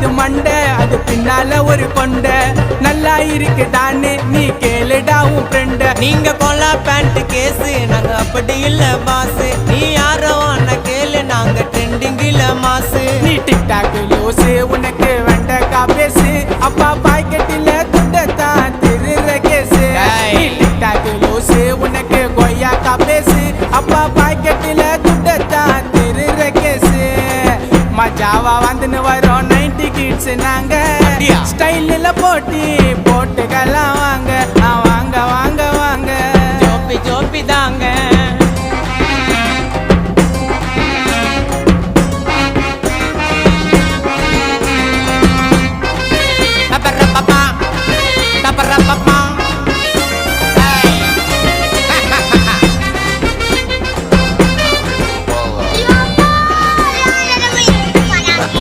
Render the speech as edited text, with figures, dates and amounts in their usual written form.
இது மண்டை, அது பின்னால ஒரு கொண்டை. நல்லா இருக்குதான்னு நீ கேளுடா உன் ஃப்ரெண்ட. நீங்க கொல்லா பேண்ட் கேஸு, நாங்க அப்படி இல்ல பாசு. நீ யாரோ அண்ணா கேளு, நாங்க ட்ரெண்டிங்கில மாசு. நீ டிக்டாக் லூசு, உனக்கு வெண்டக்கா பேசு. அப்பா பாக்கெட்டில துண்டத்தான் திருற கேசு. நீ டிக்டாக் லூசு, உனக்கு கொய்யாக்கா பேசு. அப்பா பாக்கெட்டில துண்டத்தான் திருற கேசு. மஜாவா வந்துன்னு வரோம் 90 கிட்ஸ் நாங்க. ஸ்டைலில் போட்டி போட்டுக்கலாம் வாங்க, வாங்க வாங்க வாங்க. ஜோப்பி ஜோப்பி தாங்க.